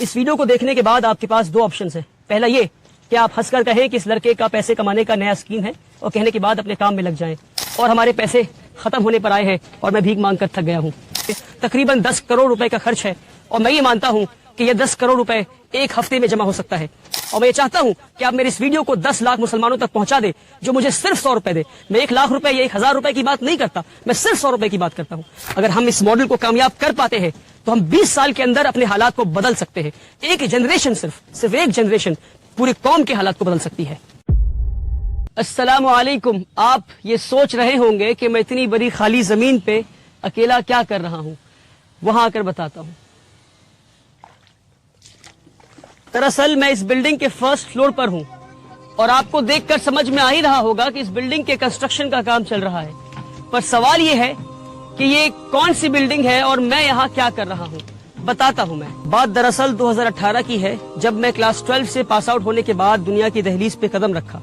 इस वीडियो को देखने के बाद आपके पास दो ऑप्शन हैं। पहला ये कि आप हंसकर कहें कि इस लड़के का पैसे कमाने का नया स्कीम है और कहने के बाद अपने काम में लग जाएं, और हमारे पैसे खत्म होने पर आए हैं और मैं भीख मांग कर थक गया हूँ। तकरीबन 10 करोड़ रुपए का खर्च है और मैं ये मानता हूँ कि ये 10 करोड़ रुपए एक हफ्ते में जमा हो सकता है। और मैं ये चाहता हूँ कि आप मेरे इस वीडियो को 10 लाख मुसलमानों तक पहुंचा दे जो मुझे सिर्फ 100 रुपए दे। मैं 1 लाख रुपए या 1,000 रुपए की बात नहीं करता, मैं सिर्फ 100 रुपए की बात करता हूँ। अगर हम इस मॉडल को कामयाब कर पाते हैं तो हम 20 साल के अंदर अपने हालात को बदल सकते हैं। एक जनरेशन, सिर्फ एक जनरेशन पूरी कौम के हालात को बदल सकती है। अस्सलामु अलैकुम। आप ये सोच रहे होंगे कि मैं इतनी बड़ी खाली जमीन पे अकेला क्या कर रहा हूँ, वहां आकर बताता हूँ। दरअसल मैं इस बिल्डिंग के फर्स्ट फ्लोर पर हूँ और आपको देखकर समझ में आ ही रहा होगा कि इस बिल्डिंग के कंस्ट्रक्शन का काम चल रहा है। पर सवाल ये है कि ये कौन सी बिल्डिंग है और मैं यहाँ क्या कर रहा हूँ, बताता हूँ मैं। बात दरअसल 2018 की है, जब मैं क्लास 12 से पास आउट होने के बाद दुनिया की दहलीज पे कदम रखा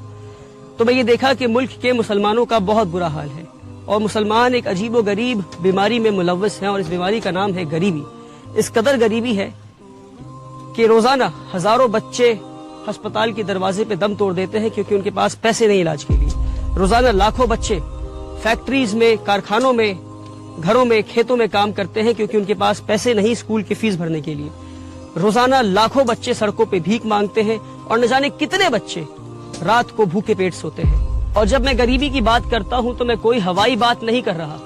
तो मैं ये देखा कि मुल्क के मुसलमानों का बहुत बुरा हाल है और मुसलमान एक अजीबो गरीब बीमारी में मुलव्वस हैं और इस बीमारी का नाम है गरीबी। इस कदर गरीबी है कि रोजाना हजारों बच्चे अस्पताल के दरवाजे पे दम तोड़ देते हैं क्योंकि उनके पास पैसे नहीं इलाज के लिए। रोजाना लाखों बच्चे फैक्ट्रीज में, कारखानों में, घरों में, खेतों में काम करते हैं क्योंकि उनके पास पैसे नहीं स्कूल की फीस भरने के लिए। रोजाना लाखों बच्चे सड़कों पे भीख मांगते हैं और न जाने कितने बच्चे रात को भूखे पेट सोते हैं। और जब मैं गरीबी की बात करता हूं तो मैं कोई हवाई बात नहीं कर रहा।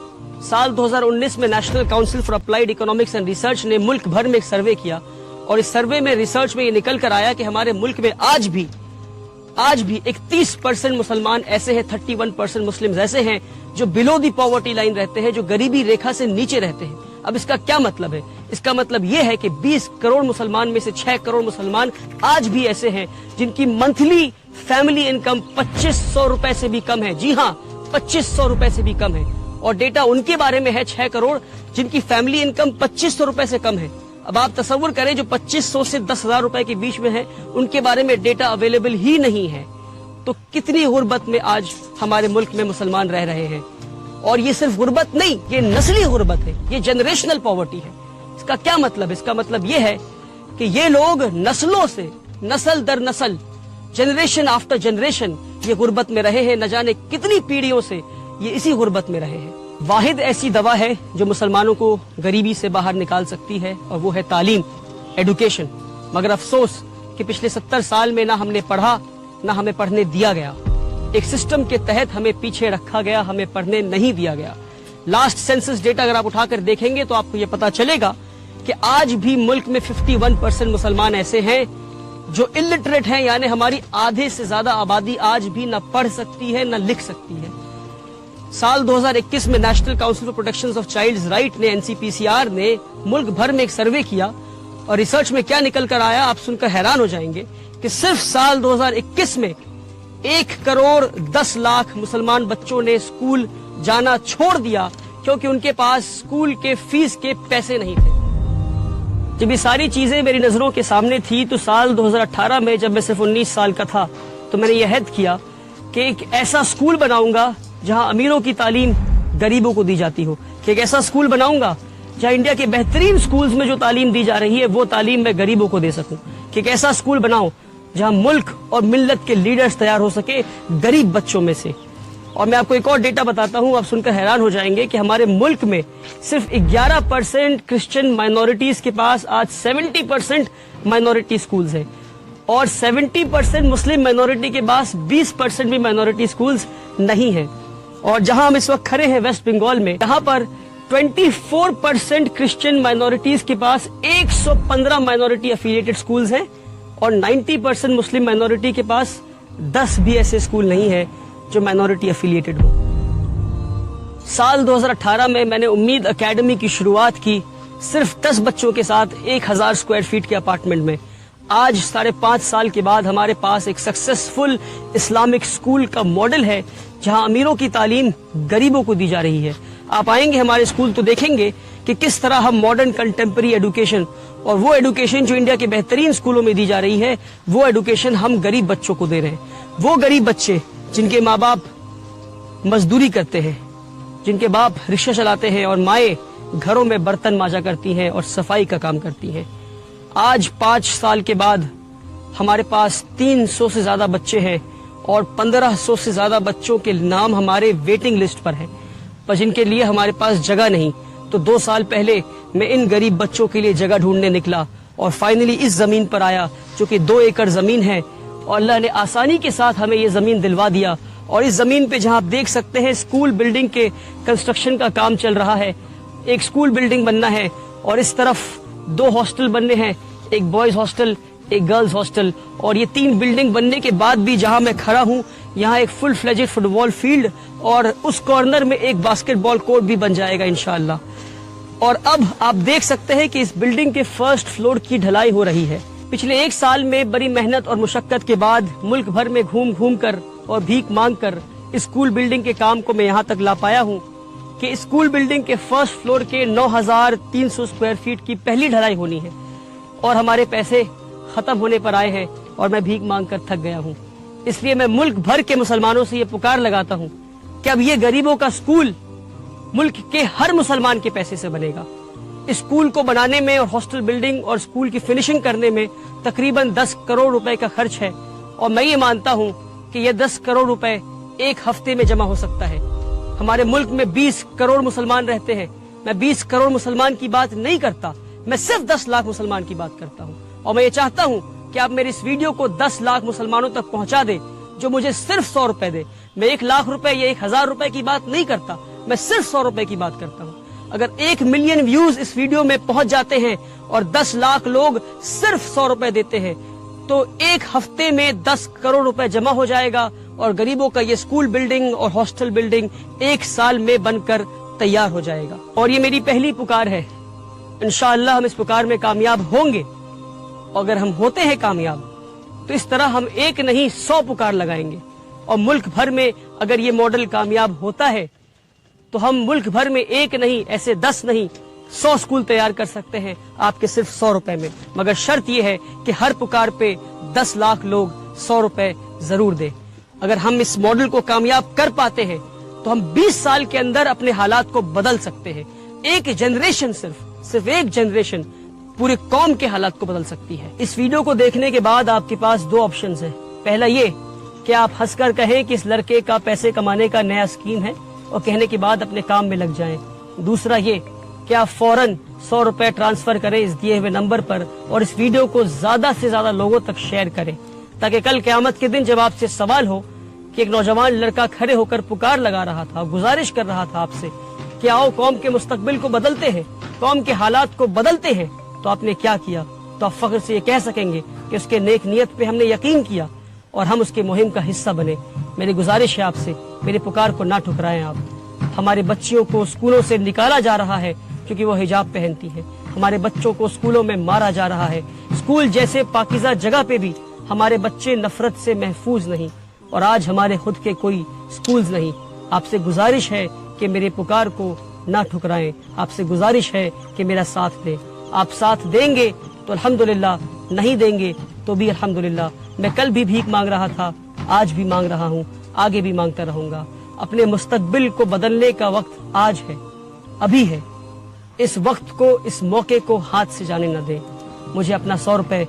साल 2019 में national council for applied economics and research ने मुल्क भर में एक सर्वे किया और इस सर्वे में, रिसर्च में ये निकल कर आया कि हमारे मुल्क में आज भी 31% मुसलमान ऐसे हैं, 31% मुस्लिम ऐसे हैं जो बिलो दी पॉवर्टी लाइन रहते हैं, जो गरीबी रेखा से नीचे रहते हैं। अब इसका क्या मतलब है? इसका मतलब ये है कि 20 करोड़ मुसलमान में से 6 करोड़ मुसलमान आज भी ऐसे हैं जिनकी मंथली फैमिली इनकम 2500 रुपए से भी कम है। जी हाँ, 2500 रुपए से भी कम है। और डेटा उनके बारे में है 6 करोड़ जिनकी फैमिली इनकम 2500 रुपए से कम है। अब आप तसव्वुर करें, जो 2500 से 10,000 रुपए के बीच में है उनके बारे में डेटा अवेलेबल ही नहीं है। तो कितनी गुर्बत में आज हमारे मुल्क में मुसलमान रह रहे हैं। और ये सिर्फ गुर्बत नहीं, ये नस्ली गुर्बत है, ये जनरेशनल पॉवर्टी है। इसका क्या मतलब? इसका मतलब ये है कि ये लोग नस्लों से, नस्ल दर नस्ल, जनरेशन आफ्टर जनरेशन ये गुर्बत में रहे हैं। न जाने कितनी पीढ़ियों से ये इसी गुर्बत में रहे हैं। वाहिद ऐसी दवा है जो मुसलमानों को गरीबी से बाहर निकाल सकती है और वो है तालीम, एडुकेशन। मगर अफसोस कि पिछले 70 साल में ना हमने पढ़ा, ना हमें पढ़ने दिया गया। एक सिस्टम के तहत हमें पीछे रखा गया, हमें पढ़ने नहीं दिया गया। लास्ट सेंसस डेटा अगर आप उठाकर देखेंगे तो आपको ये पता चलेगा कि आज भी मुल्क में 51% मुसलमान ऐसे हैं जो इलिटरेट हैं, यानी हमारी आधे से ज्यादा आबादी आज भी न पढ़ सकती है न लिख सकती है। साल 2021 में national council for protection of childs right ने, NCPCR ने मुल्क भर में एक सर्वे किया और रिसर्च में क्या निकल कर आया आप सुनकर हैरान हो जाएंगे कि सिर्फ साल 2021 में 1 करोड़ 10 लाख मुसलमान बच्चों ने स्कूल जाना छोड़ दिया क्योंकि उनके पास स्कूल के फीस के पैसे नहीं थे। जब ये सारी चीजें मेरी नजरों के सामने थी तो साल 2018 में, जब मैं सिर्फ 19 साल का था, तो मैंने यह अहद किया कि एक ऐसा स्कूल बनाऊंगा जहां अमीरों की तालीम गरीबों को दी जाती हो, कि एक ऐसा स्कूल बनाऊंगा जहां इंडिया के बेहतरीन स्कूल्स में जो तालीम दी जा रही है वो तालीम मैं गरीबों को दे सकूं, कि एक ऐसा स्कूल बनाऊं जहां मुल्क और मिल्लत के लीडर्स तैयार हो सके गरीब बच्चों में से। और मैं आपको एक और डेटा बताता हूं, आप सुनकर हैरान हो जाएंगे कि हमारे मुल्क में सिर्फ 11% क्रिश्चियन माइनॉरिटीज के पास आज 70% माइनॉरिटी स्कूल्स हैं और 70% मुस्लिम माइनॉरिटी के पास 20% भी माइनॉरिटी स्कूल्स नहीं है। और जहां हम इस वक्त खड़े हैं वेस्ट बंगाल में, यहाँ पर 24% क्रिश्चियन माइनॉरिटीज के पास 115 माइनॉरिटी एफिलिएटेड स्कूल्स हैं और 90% मुस्लिम माइनॉरिटी के पास 10 भी ऐसे स्कूल नहीं है जो माइनॉरिटी एफिलिएटेड हो। साल 2018 में मैंने उम्मीद एकेडमी की शुरुआत की सिर्फ 10 बच्चों के साथ 1000 स्क्वायर फीट के अपार्टमेंट में। आज 5.5 साल के बाद हमारे पास एक सक्सेसफुल इस्लामिक स्कूल का मॉडल है जहां अमीरों की तालीम गरीबों को दी जा रही है। आप आएंगे हमारे स्कूल तो देखेंगे कि किस तरह हम मॉडर्न कंटेम्पररी एडुकेशन, और वो एडुकेशन जो इंडिया के बेहतरीन स्कूलों में दी जा रही है, वो एडुकेशन हम गरीब बच्चों को दे रहे हैं। वो गरीब बच्चे जिनके माँ बाप मजदूरी करते हैं, जिनके बाप रिक्शा चलाते हैं और माएँ घरों में बर्तन मांजा करती हैं और सफाई का काम करती हैं। آج 5 سال کے بعد ہمارے پاس 300 سے زیادہ بچے ہیں اور 1500 سے زیادہ بچوں کے نام ہمارے ویٹنگ لسٹ پر ہیں، پر جن کے لیے ہمارے پاس جگہ نہیں. تو 2 سال پہلے میں ان غریب بچوں کے لیے جگہ ڈھونڈنے نکلا اور فائنلی اس زمین پر آیا جو کہ 2 ایکڑ زمین ہے، اور اللہ نے آسانی کے ساتھ ہمیں یہ زمین دلوا دیا. اور اس زمین پہ جہاں آپ دیکھ سکتے ہیں اسکول بلڈنگ کے کنسٹرکشن کا کام چل رہا ہے. ایک اسکول بلڈنگ بننا ہے اور اس طرف 2 ہاسٹل بننے ہیں، ایک بوائز ہاسٹل ایک گرلز ہاسٹل. اور یہ 3 بلڈنگ بننے کے بعد بھی جہاں میں کھڑا ہوں یہاں ایک فل فلیجڈ فٹ بال فیلڈ اور اس کارنر میں ایک باسکٹ بال کورٹ بھی بن جائے گا انشاءاللہ. اور اب آپ دیکھ سکتے ہیں کہ اس بلڈنگ کے فرسٹ فلور کی ڈھلائی ہو رہی ہے. پچھلے 1 سال میں بڑی محنت اور مشقت کے بعد ملک بھر میں گھوم گھوم کر اور بھیک مانگ کر اسکول بلڈنگ کے کام کو میں یہاں تک لا پایا ہوں کہ اسکول بلڈنگ کے فرسٹ فلور کے 9300 اسکوائر فیٹ کی پہلی ڈھلائی ہونی ہے، اور ہمارے پیسے ختم ہونے پر آئے ہیں اور میں بھیک مانگ کر تھک گیا ہوں. اس لیے میں ملک بھر کے مسلمانوں سے یہ پکار لگاتا ہوں کہ اب یہ غریبوں کا اسکول ملک کے ہر مسلمان کے پیسے سے بنے گا. اسکول کو بنانے میں اور ہاسٹل بلڈنگ اور اسکول کی فنشنگ کرنے میں تقریباً 10 کروڑ روپے کا خرچ ہے، اور میں یہ مانتا ہوں کہ یہ 10 کروڑ روپے ایک ہفتے میں جمع ہو سکتا ہے. ہمارے ملک میں 20 کروڑ مسلمان رہتے ہیں. میں 20 کروڑ مسلمان کی بات نہیں کرتا، میں صرف 10 لاکھ مسلمان کی بات کرتا ہوں. اور میں یہ چاہتا ہوں کہ آپ میری اس ویڈیو کو 10 لاکھ مسلمانوں تک پہنچا دیں جو مجھے صرف 100 روپے دے. میں 1 لاکھ روپے یا 1000 روپے کی بات نہیں کرتا، میں صرف 100 روپے کی بات کرتا ہوں. اگر 1 ملین ویوز اس ویڈیو میں پہنچ جاتے ہیں اور 10 لاکھ لوگ صرف 100 روپے دیتے ہیں تو ایک ہفتے میں 10 کروڑ روپے جمع ہو جائے گا، اور غریبوں کا یہ اسکول بلڈنگ اور ہاسٹل بلڈنگ 1 سال میں بن کر تیار ہو جائے گا. اور یہ میری پہلی پکار ہے، انشاءاللہ ہم اس پکار میں کامیاب ہوں گے. اگر ہم ہوتے ہیں کامیاب تو اس طرح ہم 1 نہیں 100 پکار لگائیں گے، اور ملک بھر میں اگر یہ ماڈل کامیاب ہوتا ہے تو ہم ملک بھر میں 1 نہیں ایسے 10 نہیں 100 اسکول تیار کر سکتے ہیں آپ کے صرف 100 روپے میں. مگر شرط یہ ہے کہ ہر پکار پہ 10 لاکھ لوگ 100 روپے ضرور دیں. اگر ہم اس ماڈل کو کامیاب کر پاتے ہیں تو ہم 20 سال کے اندر اپنے حالات کو بدل سکتے ہیں. ایک جنریشن صرف ایک جنریشن پورے قوم کے حالات کو بدل سکتی ہے. اس ویڈیو کو دیکھنے کے بعد آپ کے پاس 2 آپشنز ہیں. پہلا یہ کہ آپ ہنس کر کہیں کہ اس لڑکے کا پیسے کمانے کا نیا اسکیم ہے اور کہنے کے بعد اپنے کام میں لگ جائیں. دوسرا یہ کہ آپ فوراً 100 روپے ٹرانسفر کریں اس دیے ہوئے نمبر پر اور اس ویڈیو کو زیادہ سے زیادہ لوگوں تک شیئر کریں، تاکہ کل قیامت کے دن جب آپ سے سوال ہو کہ ایک نوجوان لڑکا کھڑے ہو کر پکار لگا رہا تھا، گزارش کر رہا تھا آپ سے کہ آؤ قوم کے مستقبل کو بدلتے ہیں، قوم کے حالات کو بدلتے ہیں، تو آپ نے کیا کیا، تو آپ فخر سے یہ کہہ سکیں گے کہ اس کے نیک نیت پہ ہم نے یقین کیا اور ہم اس کے مہم کا حصہ بنے. میری گزارش ہے آپ سے، میرے پکار کو نہ ٹھکرائیں. آپ ہمارے بچیوں کو اسکولوں سے نکالا جا رہا ہے کیونکہ وہ حجاب پہنتی ہیں. ہمارے بچوں کو اسکولوں میں مارا جا رہا ہے. اسکول جیسے پاکیزہ جگہ پہ بھی ہمارے بچے نفرت سے محفوظ نہیں، اور آج ہمارے خود کے کوئی اسکولز نہیں. آپ سے گزارش ہے کہ میرے پکار کو نہ ٹھکرائیں. آپ سے گزارش ہے کہ میرا ساتھ دیں. آپ ساتھ دیں گے تو الحمدللہ، نہیں دیں گے تو بھی الحمدللہ. میں کل بھی بھیک مانگ رہا تھا، آج بھی مانگ رہا ہوں، آگے بھی مانگتا رہوں گا. اپنے مستقبل کو بدلنے کا وقت آج ہے، ابھی ہے. اس وقت کو، اس موقع کو ہاتھ سے جانے نہ دیں. مجھے اپنا 100 روپے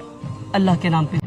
اللہ کے نام پہ